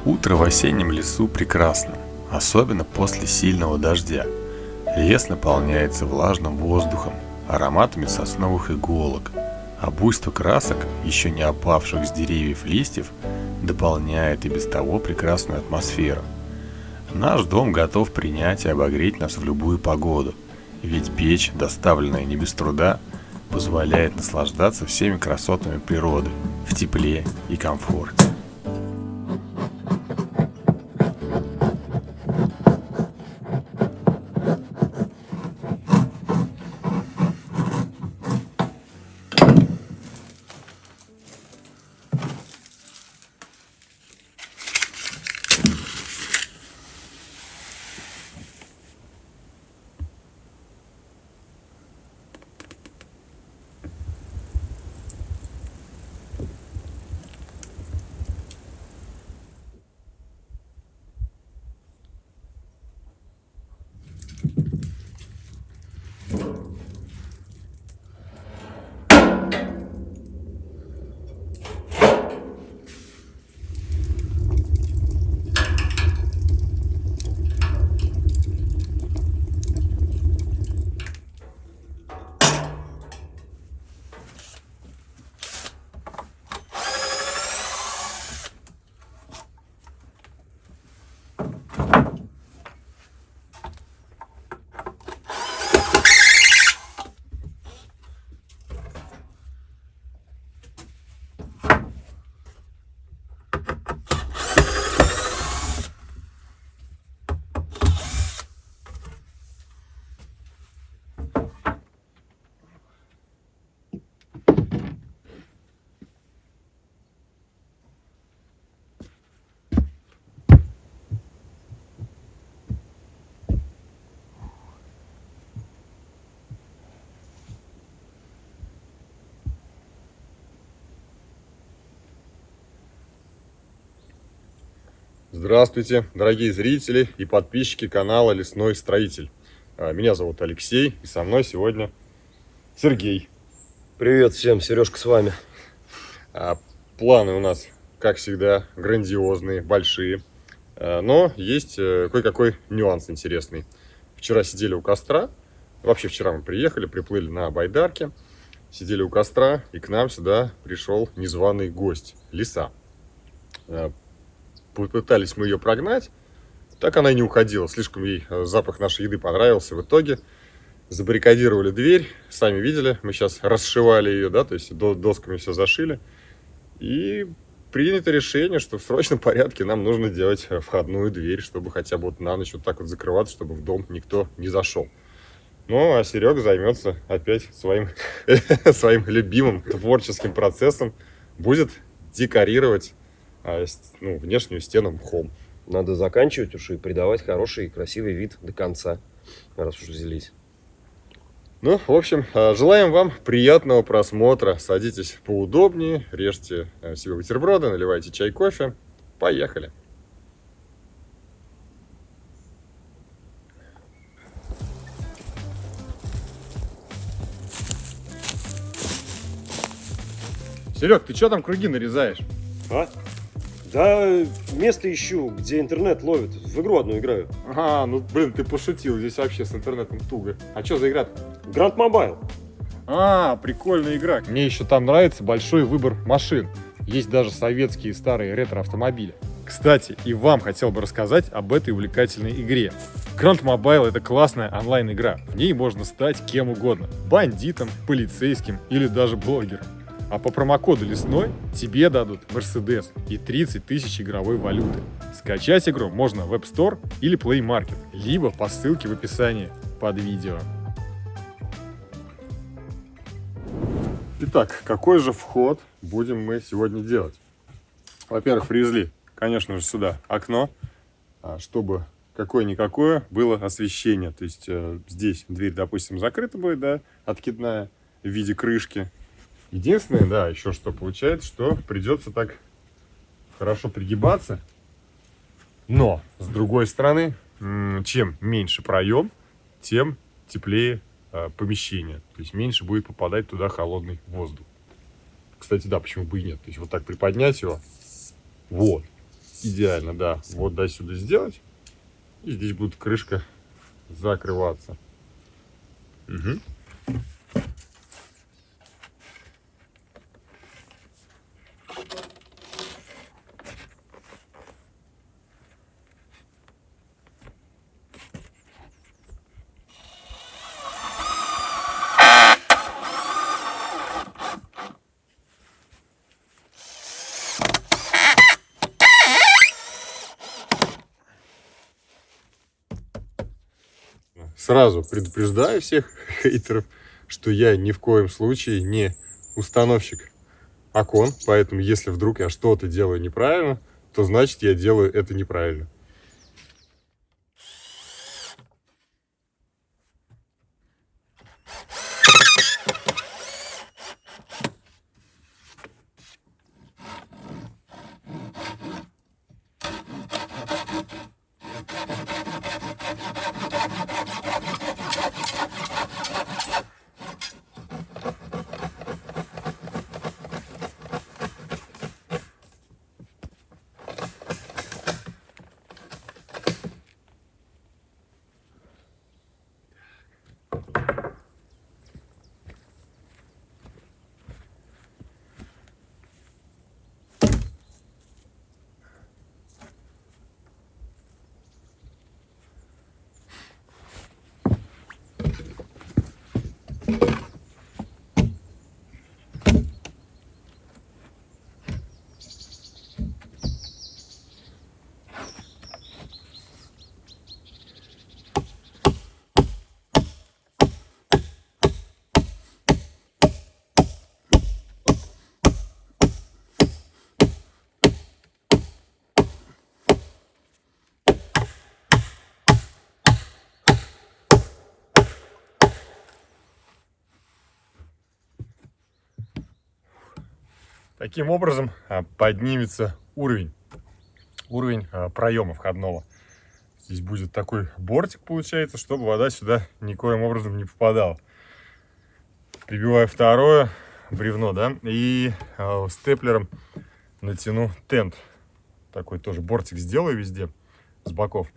Утро в осеннем лесу прекрасно, особенно после сильного дождя. Лес наполняется влажным воздухом, ароматами сосновых иголок, а буйство красок, еще не опавших с деревьев листьев, дополняет и без того прекрасную атмосферу. Наш дом готов принять и обогреть нас в любую погоду, ведь печь, доставленная не без труда, позволяет наслаждаться всеми красотами природы в тепле и комфорте. Здравствуйте, дорогие зрители и подписчики канала Лесной Строитель. Меня зовут Алексей, и со мной сегодня Сергей. Привет всем, Сережка с вами. Планы у нас, как всегда, грандиозные, большие, но есть кое-какой нюанс интересный. Вчера сидели у костра, вообще вчера мы приплыли на байдарке, сидели у костра, и к нам сюда пришел незваный гость, лиса. Попытались мы ее прогнать, так она и не уходила. Слишком ей запах нашей еды понравился. В итоге забаррикадировали дверь. Сами видели, мы сейчас расшивали ее, да, то есть досками все зашили. И принято решение, что в срочном порядке нам нужно делать входную дверь, чтобы хотя бы вот на ночь вот так вот закрываться, чтобы в дом никто не зашел. Ну, а Серега займется опять своим любимым творческим процессом. Будет декорировать внешнюю стену мхом. Надо заканчивать уж и придавать хороший и красивый вид до конца, раз уж взялись. Ну, в общем, желаем вам приятного просмотра. Садитесь поудобнее, режьте себе бутерброды, наливайте чай, кофе. Поехали! Серег, ты что там круги нарезаешь? Да, место ищу, где интернет ловит. В игру одну играю. Ты пошутил, здесь вообще с интернетом туго. А что за игра? Grand Mobile. Прикольная игра. Мне еще там нравится большой выбор машин. Есть даже советские старые ретро-автомобили. Кстати, и вам хотел бы рассказать об этой увлекательной игре. Grand Mobile — это классная онлайн-игра. В ней можно стать кем угодно. Бандитом, полицейским или даже блогером. А по промокоду Лесной тебе дадут Mercedes и 30 тысяч игровой валюты. Скачать игру можно в App Store или Play Market, либо по ссылке в описании под видео. Итак, какой же вход будем мы сегодня делать? Во-первых, привезли, конечно же, сюда окно, чтобы какое-никакое было освещение. То есть здесь дверь, допустим, закрыта будет, да, откидная в виде крышки. Единственное, да, еще что получается, что придется так хорошо пригибаться. Но, с другой стороны, чем меньше проем, тем теплее помещение. То есть меньше будет попадать туда холодный воздух. Кстати, да, почему бы и нет. То есть вот так приподнять его. Вот. идеально, да. Вот до сюда сделать. И здесь будет крышка закрываться. Угу. Сразу предупреждаю всех хейтеров, что я ни в коем случае не установщик окон, поэтому если вдруг я что-то делаю неправильно, то значит я делаю это неправильно. Таким образом поднимется уровень проема входного. Здесь будет такой бортик, получается, чтобы вода сюда никоим образом не попадала. Прибиваю второе бревно, да, и степлером натяну тент. Такой тоже бортик сделаю везде с боков.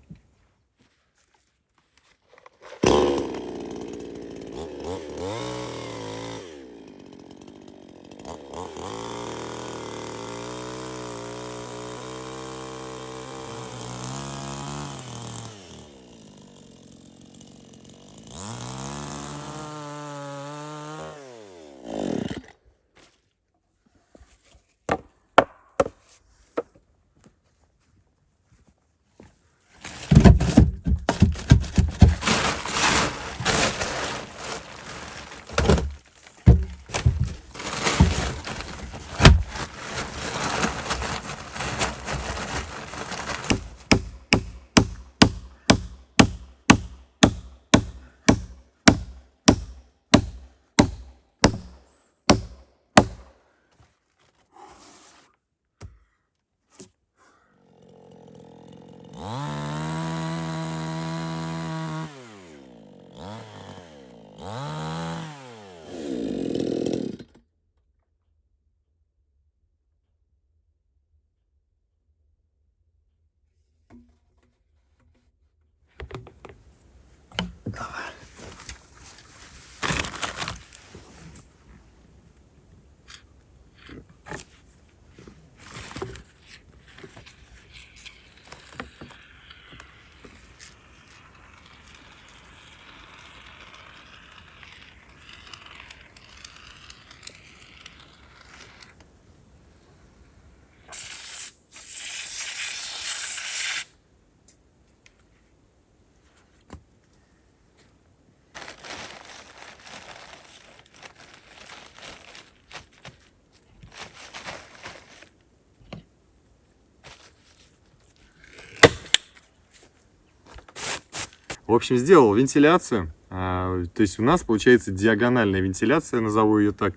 В общем, сделал вентиляцию. То есть у нас получается диагональная вентиляция, назову ее так,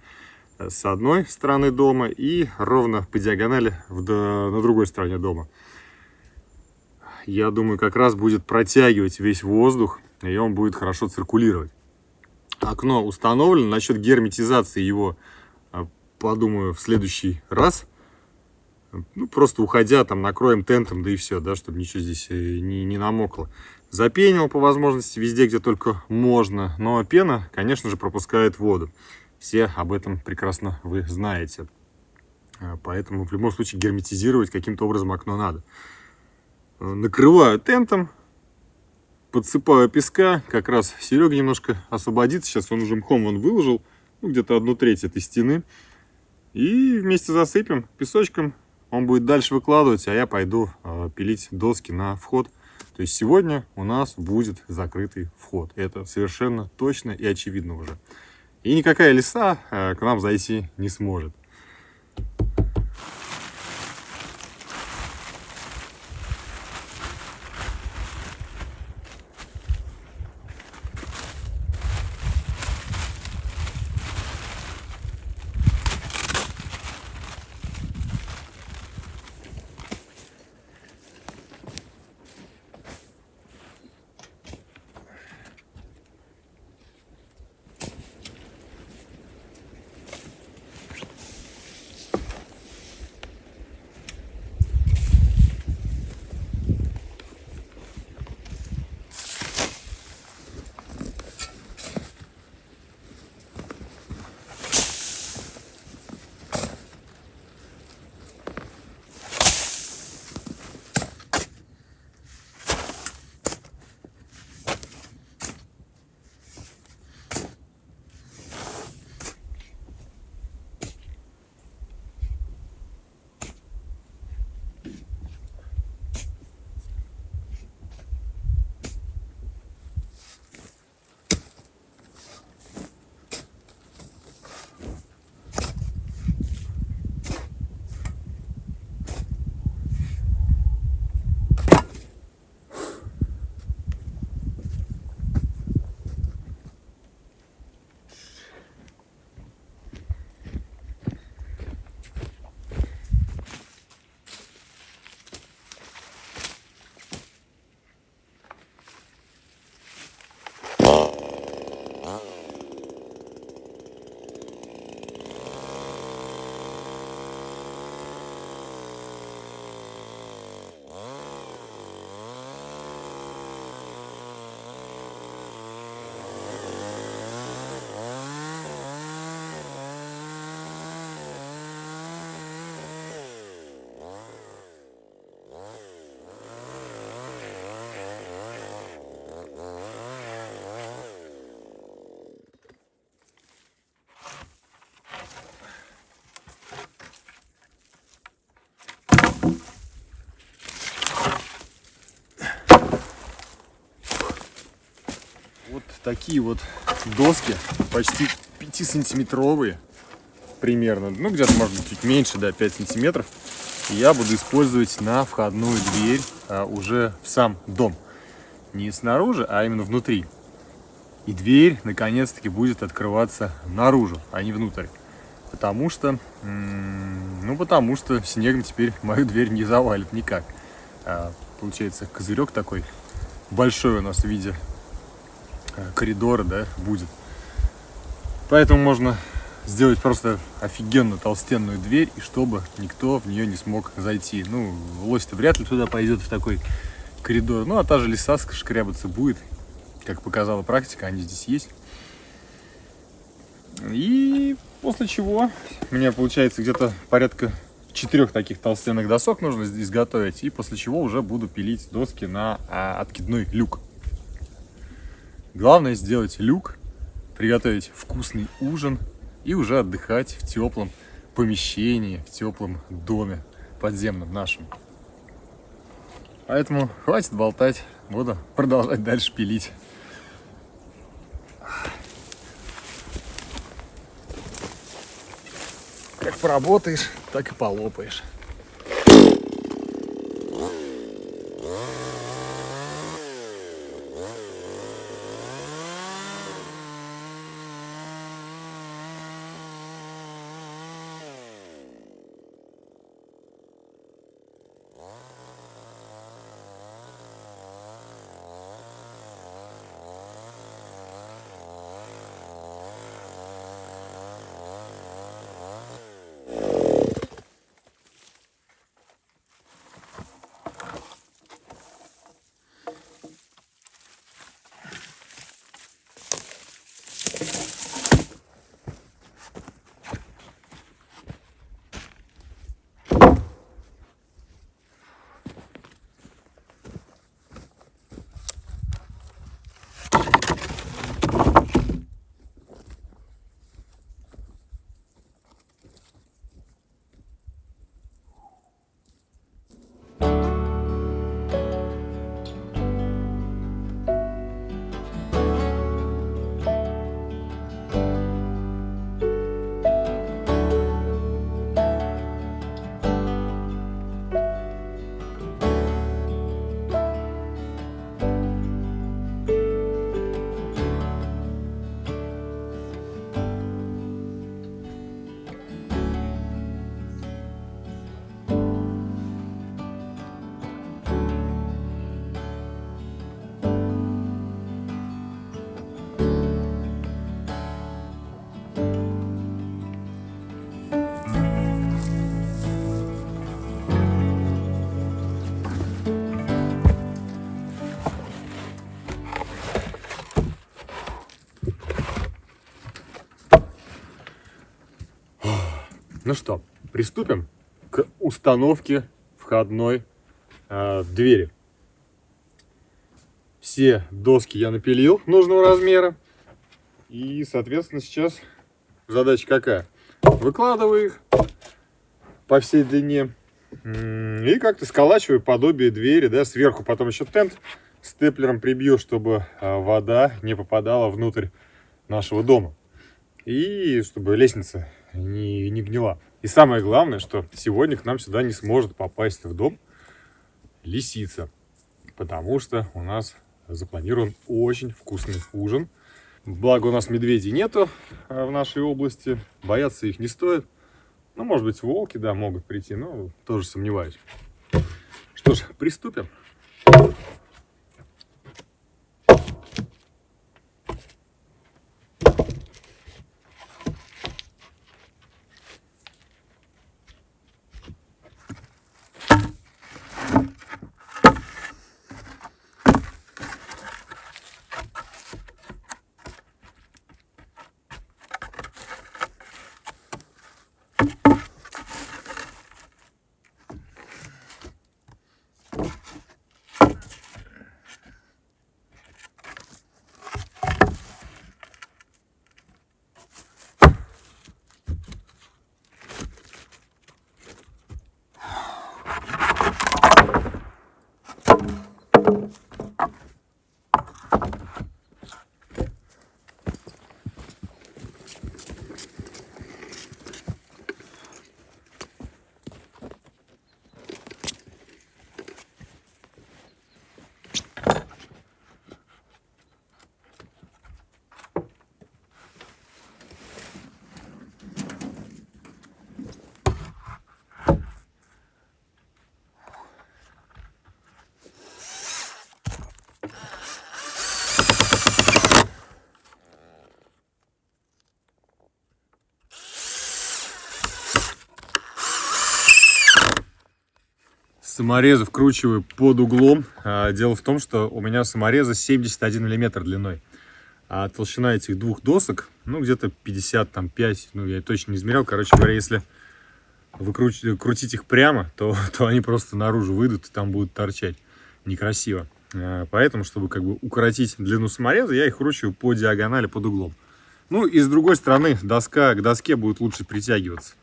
с одной стороны дома и ровно по диагонали на другой стороне дома. Я думаю, как раз будет протягивать весь воздух, и он будет хорошо циркулировать. Окно установлено. Насчет герметизации его, подумаю, в следующий раз. Ну, просто уходя, там накроем тентом, да и все, да, чтобы ничего здесь не намокло. Запенил по возможности везде, где только можно. Но пена, конечно же, пропускает воду. Все об этом прекрасно вы знаете. Поэтому в любом случае герметизировать каким-то образом окно надо. Накрываю тентом, подсыпаю песка. Как раз Серега немножко освободится. Сейчас он уже мхом выложил, ну, где-то 1/3 этой стены. И вместе засыпем песочком. Он будет дальше выкладывать, а я пойду пилить доски на вход. То есть сегодня у нас будет закрытый вход. Это совершенно точно и очевидно уже. И никакая лиса к нам зайти не сможет. Вот такие вот доски, почти 5-сантиметровые примерно, ну где-то может быть чуть меньше, да, 5 сантиметров. И я буду использовать на входную дверь уже в сам дом. Не снаружи, а именно внутри. И дверь наконец-таки будет открываться наружу, а не внутрь. Потому что снегом теперь мою дверь не завалит никак. Получается, козырек такой большой у нас в виде коридора, да, будет. Поэтому можно сделать просто офигенно толстенную дверь, и чтобы никто в нее не смог зайти. Ну, лось-то вряд ли туда пойдет, в такой коридор. Ну, а та же лиса шкрябаться будет. Как показала практика, они здесь есть. И после чего мне получается где-то порядка 4 таких толстенных досок нужно изготовить. И после чего уже буду пилить доски на откидной люк. Главное сделать люк, приготовить вкусный ужин и уже отдыхать в теплом помещении, в теплом доме подземном нашем. Поэтому хватит болтать, буду продолжать дальше пилить. Как поработаешь, так и полопаешь. Ну что, приступим к установке входной двери. Все доски я напилил нужного размера. И, соответственно, сейчас задача какая? Выкладываю их по всей длине и как-то сколачиваю подобие двери, да, сверху потом еще тент степлером прибью, чтобы вода не попадала внутрь нашего дома. И чтобы лестница не гнила. И самое главное, что сегодня к нам сюда не сможет попасть в дом лисица. Потому что у нас запланирован очень вкусный ужин. Благо у нас медведей нету в нашей области. Бояться их не стоит. Ну, может быть, волки, да, могут прийти, но тоже сомневаюсь. Что ж, приступим. Саморезы вкручиваю под углом. Дело в том, что у меня саморезы 71 мм длиной. А толщина этих двух досок, ну, где-то 55, ну, я точно не измерял. Короче говоря, если крутить их прямо, то они просто наружу выйдут и там будут торчать. Некрасиво. Поэтому, чтобы как бы укоротить длину самореза, я их кручиваю по диагонали под углом. Ну, и с другой стороны, доска к доске будет лучше притягиваться.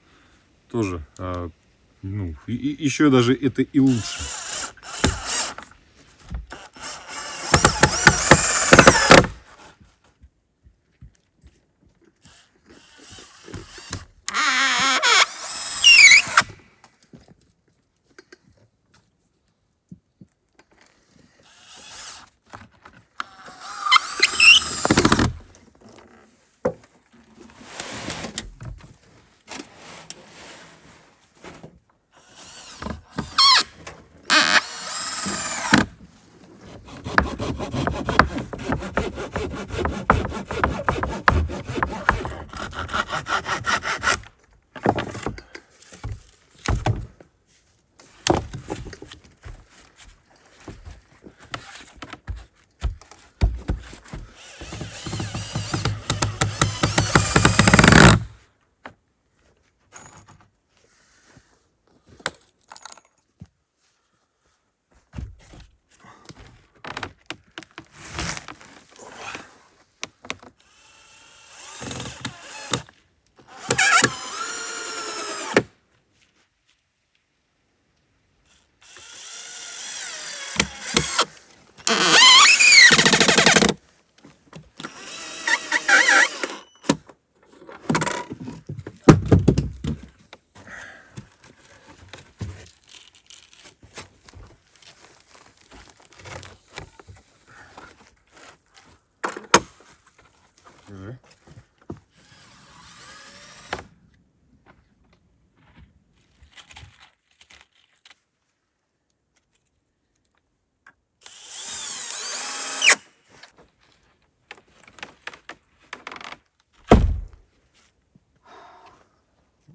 Тоже... ну, еще даже это и лучше.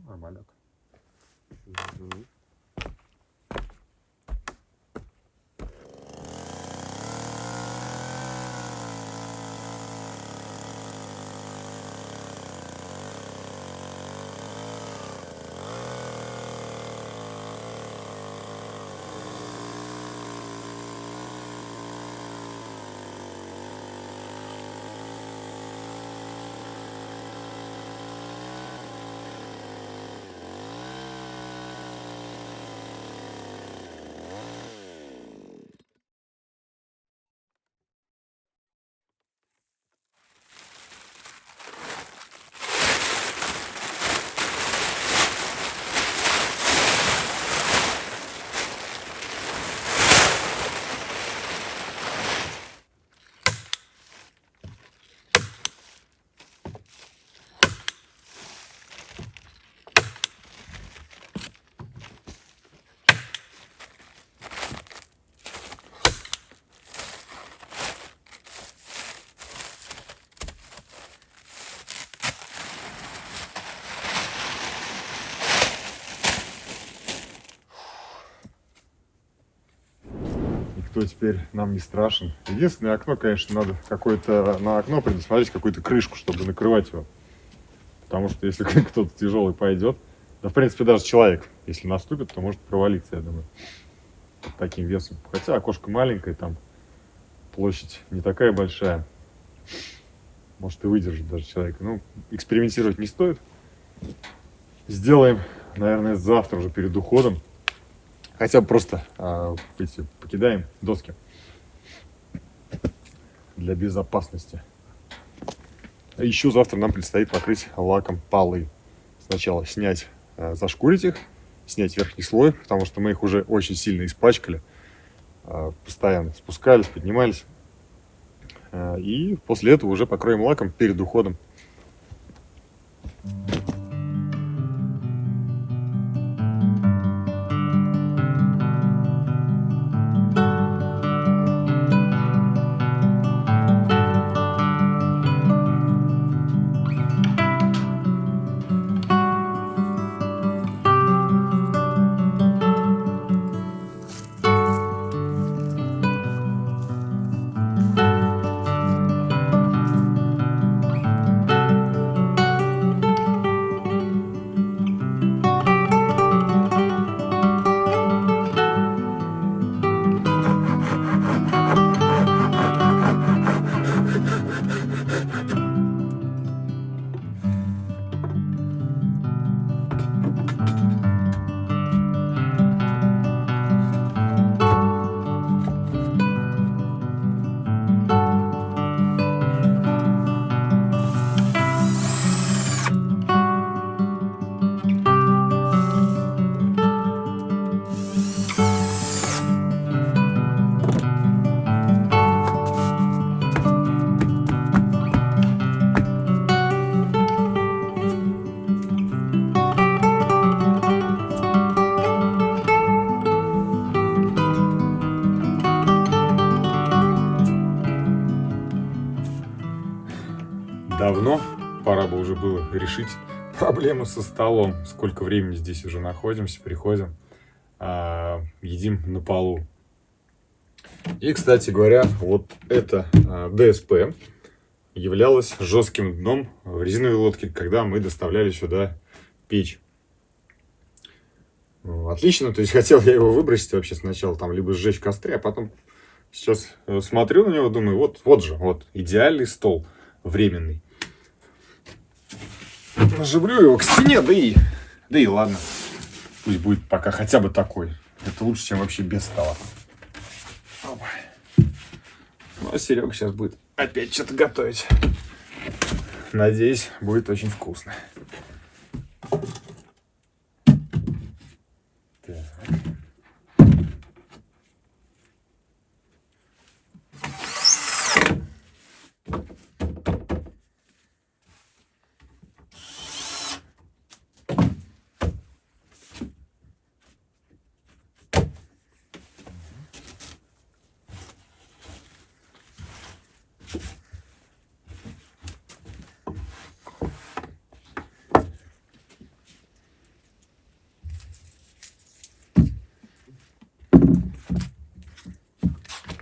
Нормально. никто теперь нам не страшен. Единственное окно, конечно, надо какое-то на окно предусмотреть какую-то крышку, чтобы накрывать его. Потому что если кто-то тяжелый пойдет, да, в принципе, даже человек, если наступит, то может провалиться, я думаю, под таким весом. Хотя окошко маленькое, там площадь не такая большая. Может и выдержит даже человека. Ну, экспериментировать не стоит. Сделаем, наверное, завтра уже перед уходом. Хотя бы просто покидаем доски для безопасности. А еще завтра нам предстоит покрыть лаком полы. Сначала снять, зашкурить их, снять верхний слой, потому что мы их уже очень сильно испачкали. Постоянно спускались, поднимались. И после этого уже покроем лаком перед уходом. Давно пора бы уже было решить проблему со столом. Сколько времени здесь уже находимся, приходим, едим на полу. И, кстати говоря, вот это ДСП являлось жестким дном в резиновой лодке, когда мы доставляли сюда печь. Отлично, то есть хотел я его выбросить вообще сначала, там либо сжечь в костре, а потом сейчас смотрю на него, думаю, вот же, идеальный стол временный. Наживлю его к стене, да и ладно. Пусть будет пока хотя бы такой. Это лучше, чем вообще без стола. Опа. Ну, а Серега сейчас будет опять что-то готовить. Надеюсь, будет очень вкусно. Так.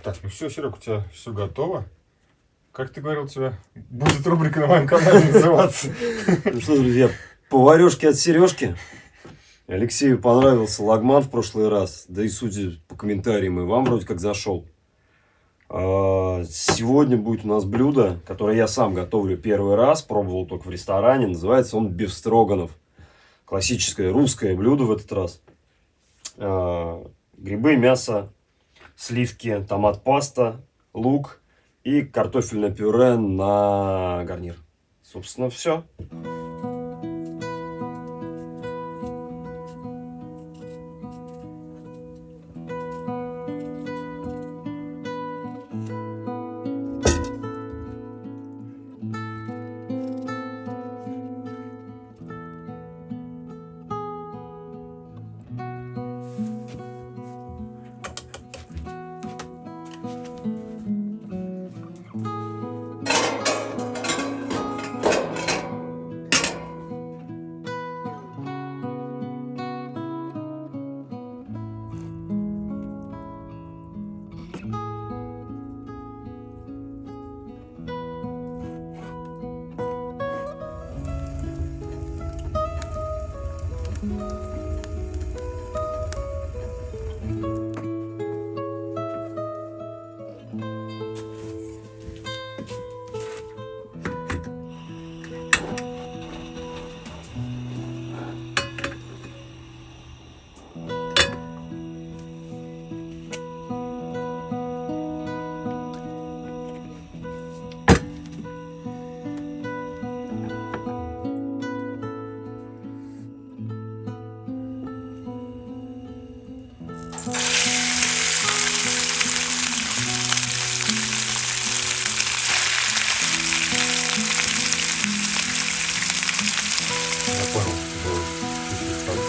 Так, ну все, Серег, у тебя все готово. Как ты говорил, у тебя будет рубрика на моем канале называться? Ну что, друзья, поварешки от Сережки. Алексею понравился лагман в прошлый раз. Да и судя по комментариям, и вам вроде как зашел. Сегодня будет у нас блюдо, которое я сам готовлю первый раз. Пробовал только в ресторане. Называется он бифстроганов. Классическое русское блюдо в этот раз. Грибы, мясо, сливки, томат-паста, лук и картофельное пюре на гарнир. Собственно, все.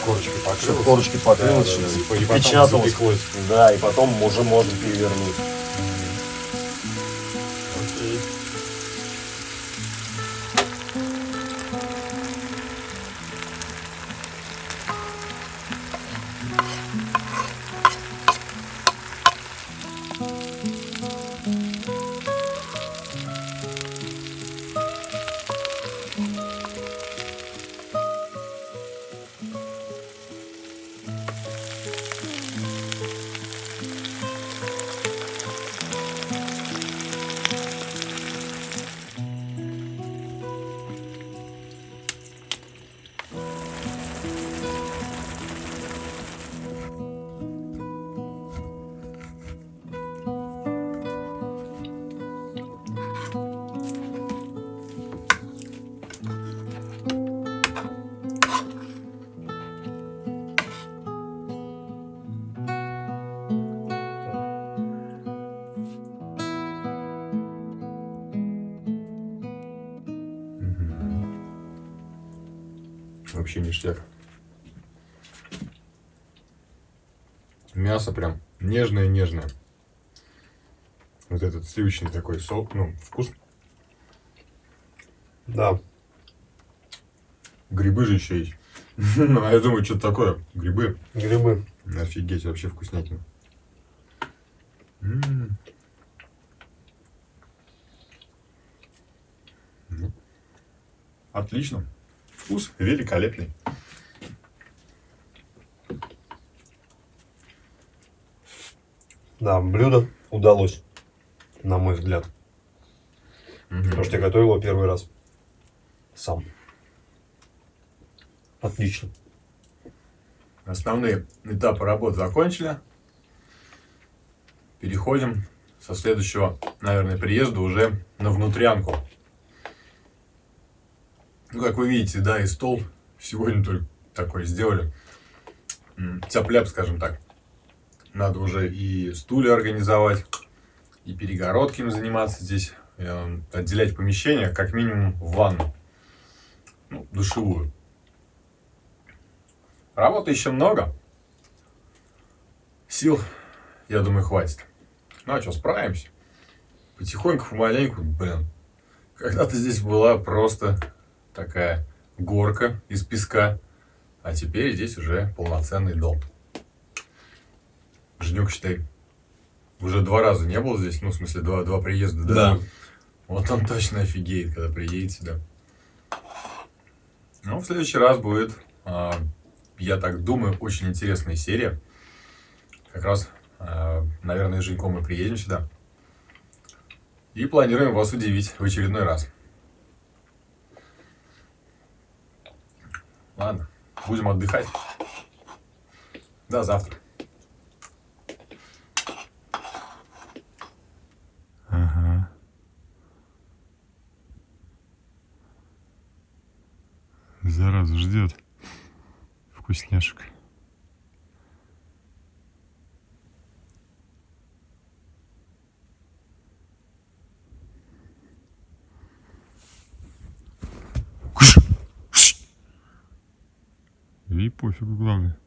корочкой покрылось. Чтобы корочкой покрылось, Да, чтобы и потом запечаталось. запеклось. Да, и потом уже можно перевернуть. Окей. Вообще ништяк. Мясо прям нежное-нежное. Вот этот сливочный такой сок, ну, вкус. Да. Грибы же еще есть. А я думаю, что такое? Грибы. Грибы. Офигеть, вообще вкуснятина. Ну, отлично. Вкус великолепный. Да, блюдо удалось, на мой взгляд. Потому что я готовил его первый раз. Сам. Отлично. Основные этапы работы закончили. Переходим со следующего, наверное, приезда уже на внутрянку. Ну, как вы видите, да, и стол сегодня только такой сделали. Тяп-ляп, скажем так. Надо уже и стулья организовать, и перегородками заниматься здесь. Отделять помещение, как минимум, в ванну. Ну, душевую. Работы еще много. Сил, я думаю, хватит. Ну, а что, справимся. Потихоньку, помаленьку, блин. Когда-то здесь была просто такая горка из песка. А теперь здесь уже полноценный дом. Женек, считай, уже 2 раза не был здесь. Ну, в смысле, два приезда, да? Да. Вот он точно офигеет, когда приедет сюда. Ну, в следующий раз будет, я так думаю, очень интересная серия. Как раз, наверное, с Женьком мы приедем сюда. И планируем вас удивить в очередной раз. Ладно, будем отдыхать. До завтра. Ага. Зараза ждет вкусняшек. И пофигу, главное.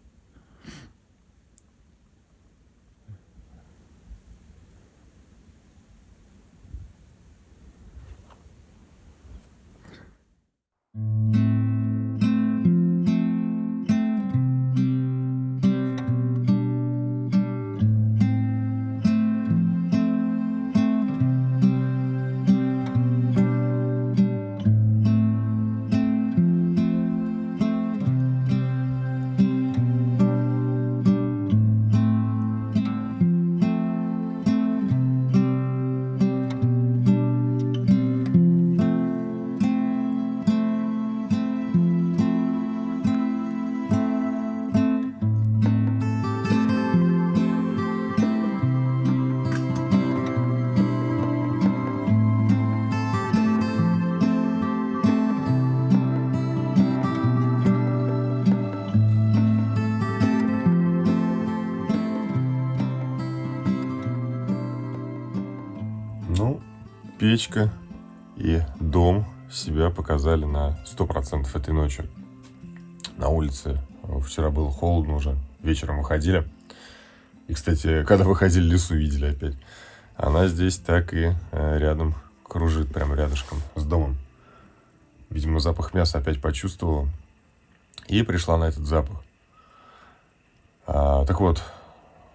Ну, печка и дом себя показали на 100% этой ночью. На улице Вчера было холодно уже, вечером выходили. И, кстати, когда выходили, лису видели опять. Она здесь так и рядом кружит, прямо рядышком с домом. Видимо, запах мяса опять почувствовала и пришла на этот запах. Так вот,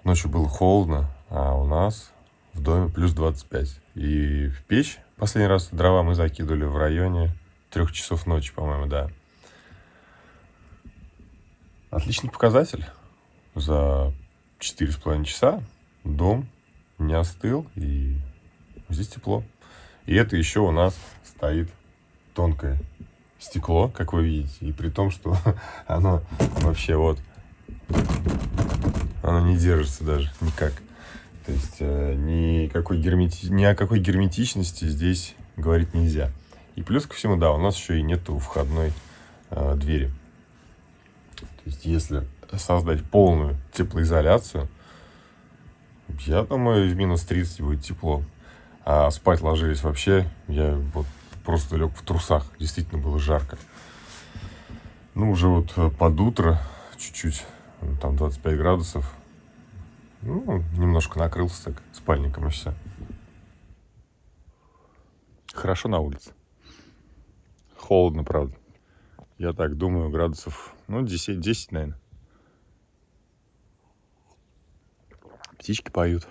ночью было холодно, а у нас в доме плюс 25. И в печь последний раз дрова мы закидывали в районе 3 часов ночи, по-моему, да. Отличный показатель. За 4,5 часа дом не остыл, и здесь тепло. И это еще у нас стоит тонкое стекло, как вы видите. И при том, что оно вообще вот... Оно не держится даже никак. То есть ни о какой герметичности здесь говорить нельзя. И плюс ко всему, да, у нас еще и нету входной двери. То есть если создать полную теплоизоляцию, я думаю, в минус 30 будет тепло. А спать ложились вообще, я вот просто лег в трусах. Действительно было жарко. Ну, уже вот под утро чуть-чуть, там 25 градусов. Ну, немножко накрылся так спальником и все. Хорошо на улице. Холодно, правда. Я так думаю, градусов, 10, наверное. Птички поют.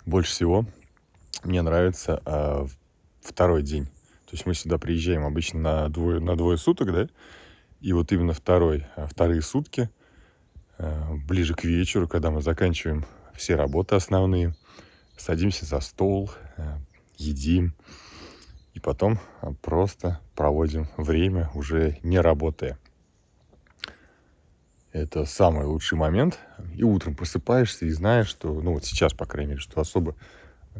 Больше всего мне нравится второй день. То есть мы сюда приезжаем обычно на двое суток, да? И вот именно вторые сутки, ближе к вечеру, когда мы заканчиваем все работы основные, садимся за стол, едим, и потом просто проводим время, уже не работая. Это самый лучший момент. И утром просыпаешься и знаешь, что, вот сейчас, по крайней мере, что особо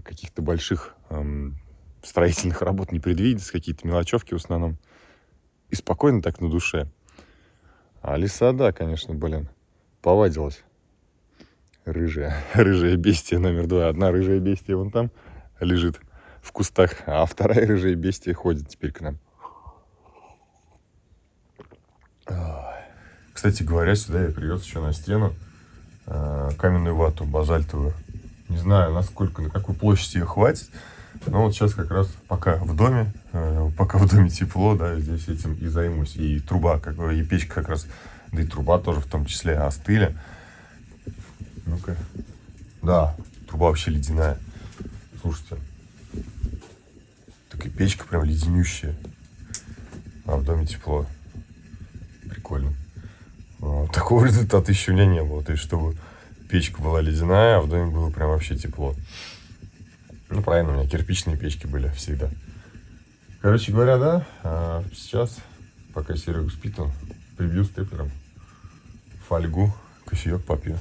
каких-то больших строительных работ не предвидится, какие-то мелочевки в основном. И спокойно так на душе. А лиса, да, конечно, повадилась. Рыжая бестия номер 2. Одна рыжая бестия вон там лежит в кустах, а вторая рыжая бестия ходит теперь к нам. Кстати говоря, сюда я привез еще на стену каменную вату базальтовую. Не знаю, на какую площадь ее хватит. Но вот сейчас как раз пока в доме тепло, да, здесь этим и займусь. И труба, и печка как раз, да и труба тоже в том числе остыли. Ну-ка. Да, труба вообще ледяная. Слушайте. Так и печка прям леденющая. А в доме тепло. Прикольно. Такого результата еще у меня не было. То есть, чтобы печка была ледяная, а в доме было прям вообще тепло. Ну, правильно, у меня кирпичные печки были всегда. Короче говоря, да, сейчас, пока Серега спит, он прибью степлером фольгу, кофеек попью.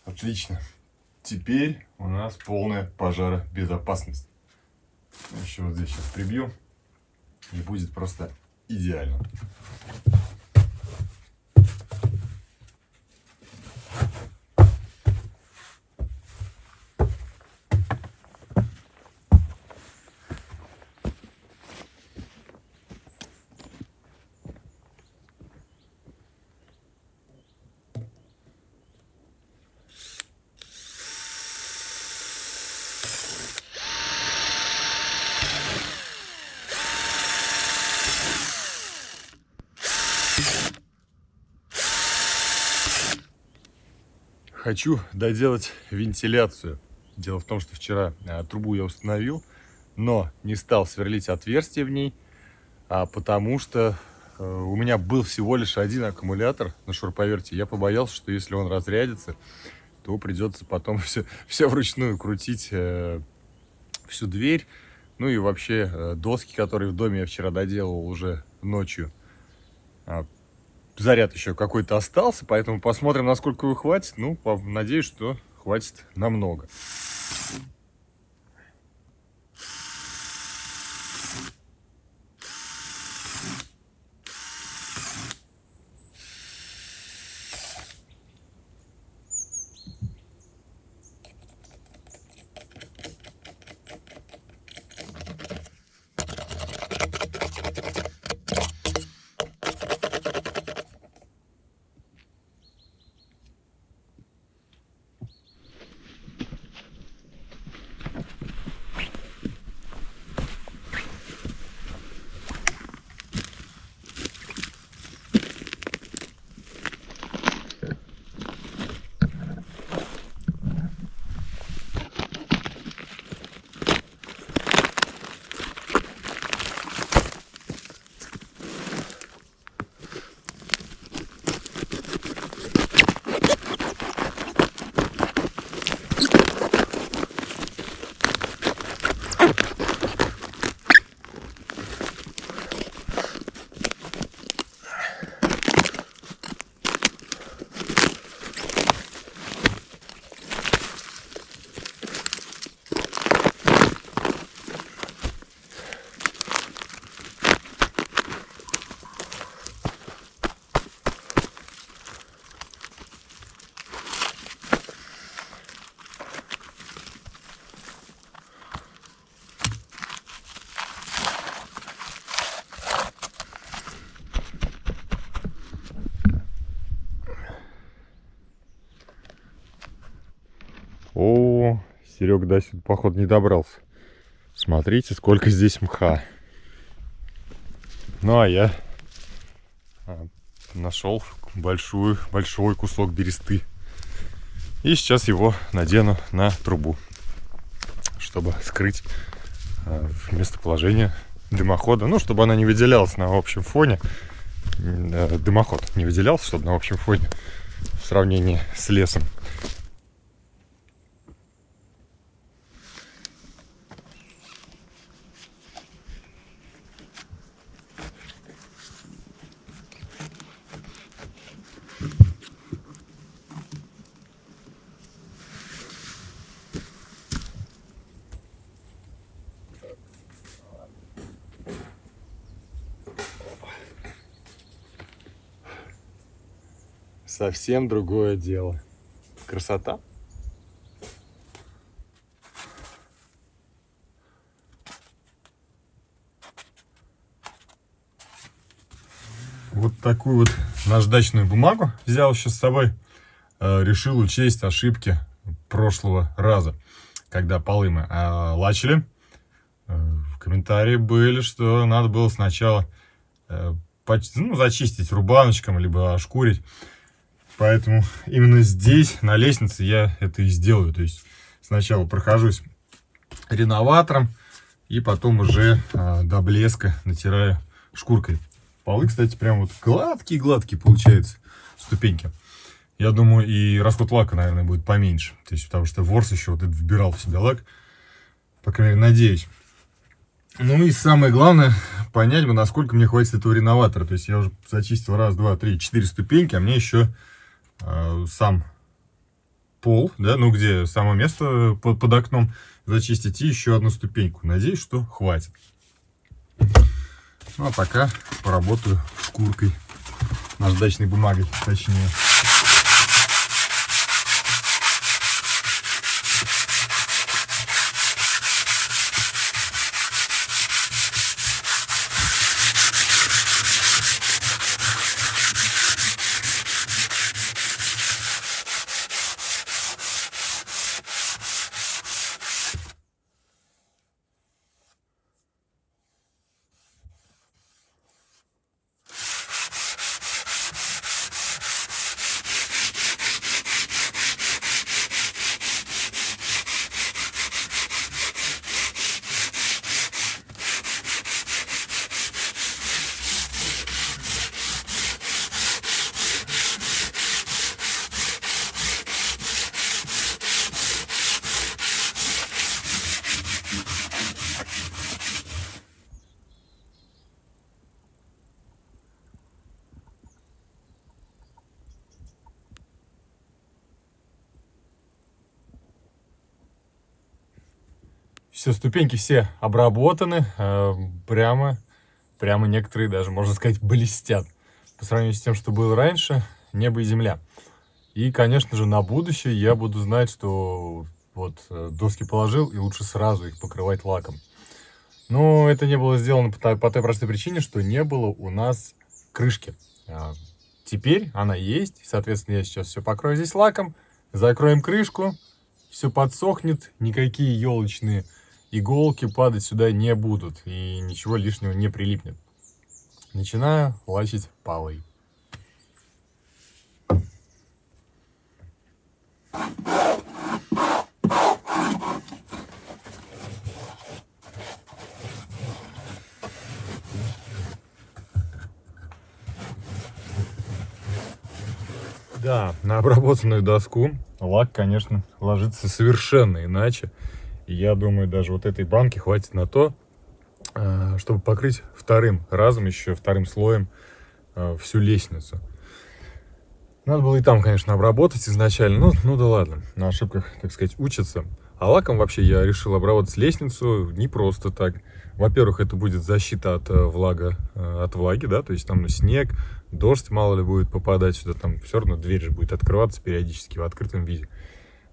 Отлично. Теперь у нас полная пожаробезопасность. Еще вот здесь сейчас прибью. И будет просто идеально. Хочу доделать вентиляцию. Дело в том, что вчера трубу я установил, но не стал сверлить отверстие в ней, потому что у меня был всего лишь один аккумулятор на шуруповерте. Я побоялся, что если он разрядится, то придется потом все вручную крутить, всю дверь. Ну и вообще доски, которые в доме я вчера доделал уже ночью. Заряд еще какой-то остался, поэтому посмотрим, насколько его хватит. Ну, надеюсь, что хватит намного. О, Серега до сюда, походу, не добрался. Смотрите, сколько здесь мха. Ну, а я нашел большой кусок бересты. И сейчас его надену на трубу, чтобы скрыть местоположение дымохода. Ну, чтобы она не выделялась на общем фоне. Дымоход не выделялся, чтобы на общем фоне в сравнении с лесом. Совсем другое дело. Красота. Вот такую вот наждачную бумагу взял сейчас с собой. Решил учесть ошибки прошлого раза, когда полы мы лачили. В комментарии были, что надо было сначала зачистить рубаночком, либо ошкурить. Поэтому именно здесь, на лестнице, я это и сделаю. То есть сначала прохожусь реноватором и потом уже до блеска натираю шкуркой. Полы, кстати, прям вот гладкие получаются ступеньки. Я думаю, и расход лака, наверное, будет поменьше. То есть, потому что ворс еще вот это вбирал в себя лак. По крайней мере, надеюсь. Ну и самое главное, понять, насколько мне хватит этого реноватора. То есть я уже зачистил 1, 2, 3, 4 ступеньки, а мне еще сам пол, да, ну где само место под окном зачистить и еще одну ступеньку. Надеюсь, что хватит. Ну а пока поработаю шкуркой, наждачной бумагой, точнее. Все, ступеньки все обработаны, прямо некоторые даже, можно сказать, блестят. По сравнению с тем, что было раньше, небо и земля. И, конечно же, на будущее я буду знать, что вот доски положил, и лучше сразу их покрывать лаком. Но это не было сделано по той простой причине, что не было у нас крышки. Теперь она есть, соответственно, я сейчас все покрою здесь лаком, закроем крышку, все подсохнет, никакие елочные иголки падать сюда не будут, и ничего лишнего не прилипнет. Начинаю лачить полы. Да, на обработанную доску лак, конечно, ложится совершенно иначе. И я думаю, даже вот этой банки хватит на то, чтобы покрыть вторым разом, еще вторым слоем всю лестницу. Надо было и там, конечно, обработать изначально. Ну да ладно, на ошибках, так сказать, учатся. А лаком вообще я решил обработать лестницу не просто так. Во-первых, это будет защита от влаги, да, то есть там снег, дождь мало ли будет попадать сюда, там все равно дверь же будет открываться периодически в открытом виде.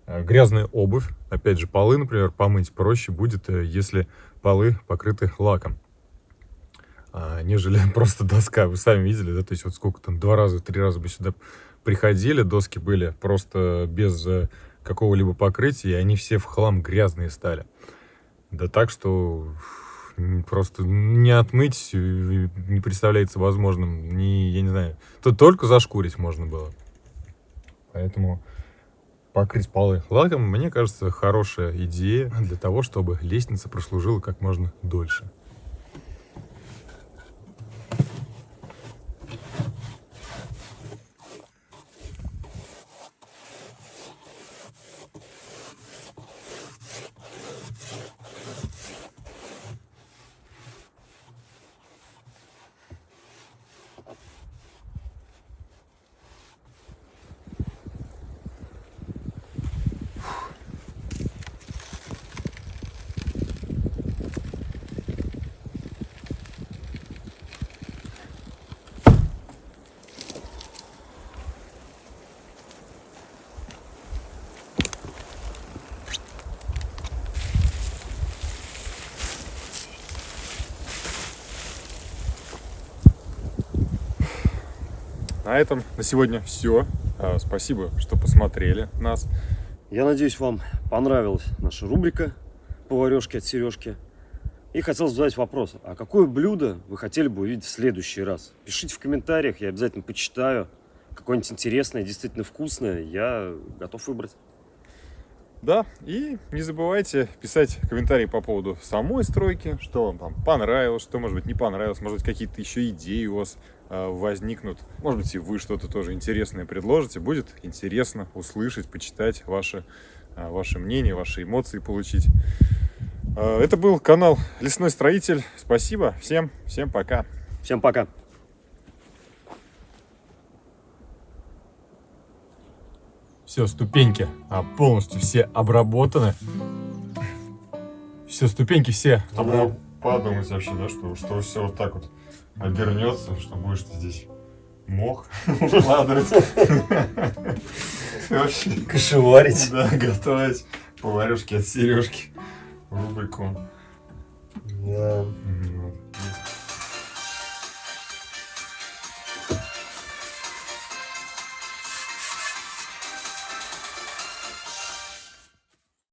Грязная обувь, опять же, полы, например, помыть проще будет, если полы покрыты лаком, нежели просто доска. Вы сами видели, да, то есть вот сколько там, 2-3 раза бы сюда приходили, доски были просто без какого-либо покрытия, и они все в хлам грязные стали. Да так, что просто не отмыть не представляется возможным, я не знаю, тут только зашкурить можно было. Поэтому покрыть полы лаком, мне кажется, хорошая идея для того, чтобы лестница прослужила как можно дольше. На этом на сегодня все. Спасибо, что посмотрели нас. Я надеюсь, вам понравилась наша рубрика «Поварешки от Сережки». И хотел задать вопрос, а какое блюдо вы хотели бы увидеть в следующий раз? Пишите в комментариях, я обязательно почитаю. Какое-нибудь интересное, действительно вкусное, я готов выбрать. Да, и не забывайте писать комментарии по поводу самой стройки, что вам там понравилось, что, может быть, не понравилось, может быть, какие-то еще идеи у вас возникнут. Может быть, и вы что-то тоже интересное предложите. Будет интересно услышать, почитать ваше мнение, ваши эмоции получить. Это был канал Лесной Строитель. Спасибо всем пока. Всем пока. Все, ступеньки полностью все обработаны. Все, ступеньки все. Подумать вообще, да, что все вот так вот обернется, что будешь ты здесь мох укладывать. Вообще Кошеварить. Да, готовить поварешки от Сережки. Рубрику. Да. Вот.